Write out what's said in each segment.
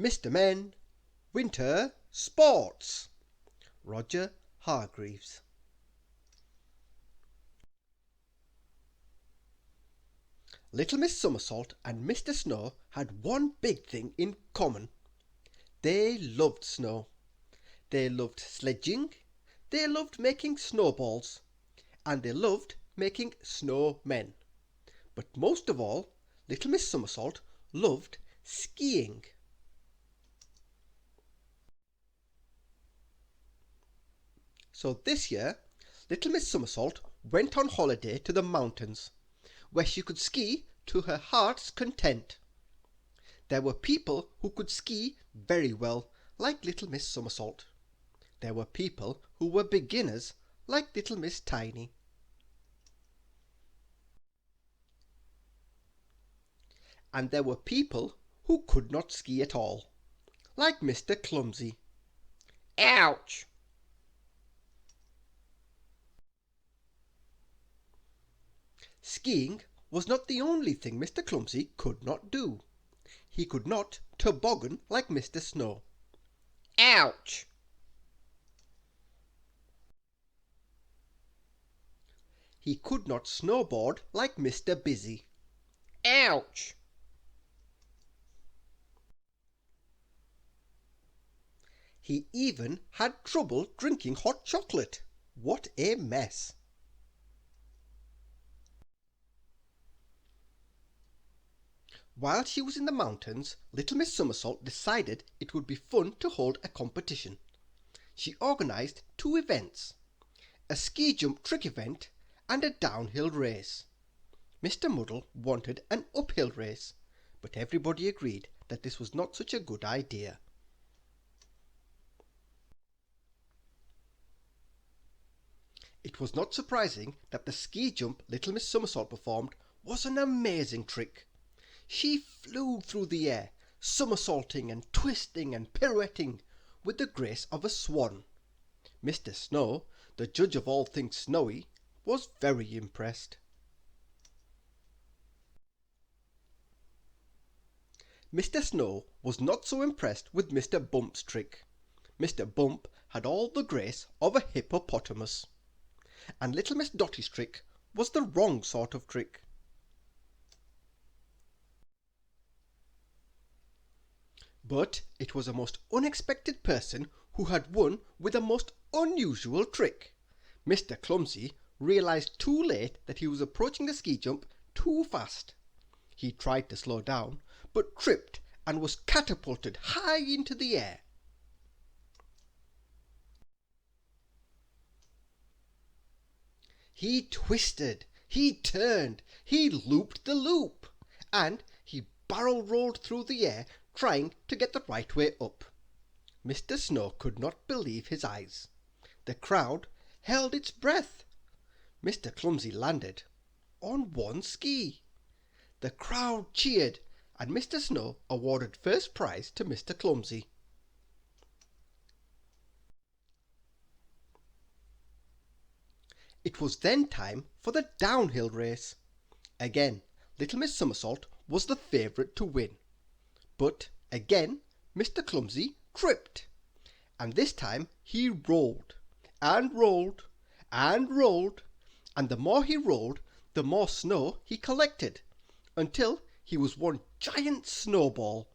Mr. Men, Winter Sports. Roger Hargreaves. Little Miss Somersault and Mr. Snow had one big thing in common. They loved snow. They loved sledging. They loved making snowballs. And they loved making snowmen. But most of all, Little Miss Somersault loved skiing. So this year, Little Miss Somersault went on holiday to the mountains, where she could ski to her heart's content. There were people who could ski very well, like Little Miss Somersault. There were people who were beginners, like Little Miss Tiny. And there were people who could not ski at all, like Mr. Clumsy. Ouch! Skiing was not the only thing Mr. Clumsy could not do. He could not toboggan like Mr. Snow. Ouch! He could not snowboard like Mr. Busy. Ouch! He even had trouble drinking hot chocolate. What a mess! While she was in the mountains, Little Miss Somersault decided it would be fun to hold a competition. She organised 2 events, a ski jump trick event and a downhill race. Mr. Muddle wanted an uphill race, but everybody agreed that this was not such a good idea. It was not surprising that the ski jump Little Miss Somersault performed was an amazing trick. She flew through the air, somersaulting and twisting and pirouetting with the grace of a swan. Mr. Snow, the judge of all things snowy, was very impressed. Mr. Snow was not so impressed with Mr. Bump's trick. Mr. Bump had all the grace of a hippopotamus. And Little Miss Dotty's trick was the wrong sort of trick. But it was a most unexpected person who had won with a most unusual trick. Mr. Clumsy realised too late that he was approaching the ski jump too fast. He tried to slow down, but tripped and was catapulted high into the air. He twisted, he turned, he looped the loop, and he barrel rolled through the air trying to get the right way up. Mr. Snow could not believe his eyes. The crowd held its breath. Mr. Clumsy landed on one ski. The crowd cheered, and Mr. Snow awarded first prize to Mr. Clumsy. It was then time for the downhill race. Again, Little Miss Somersault was the favourite to win. But again, Mr. Clumsy tripped. And this time he rolled, and rolled, and rolled, and the more he rolled, the more snow he collected, until he was one giant snowball.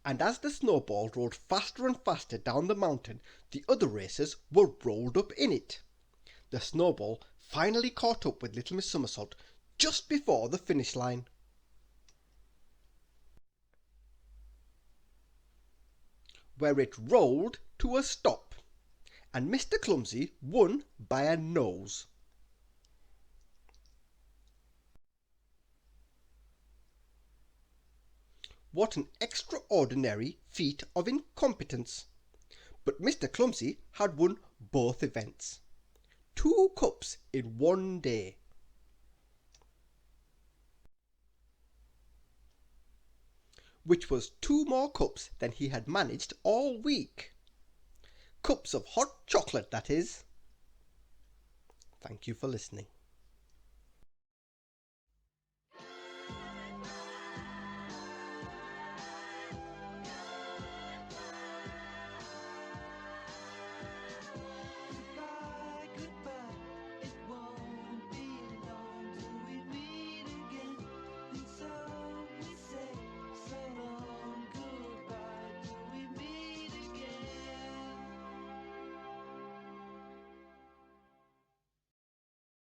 And as the snowball rolled faster and faster down the mountain, the other racers were rolled up in it. The snowball finally caught up with Little Miss Somersault just before the finish line. Where it rolled to a stop, and Mr. Clumsy won by a nose. What an extraordinary feat of incompetence! But Mr. Clumsy had won both events. 2 cups in one day. Which was 2 more cups than he had managed all week. Cups of hot chocolate, that is. Thank you for listening.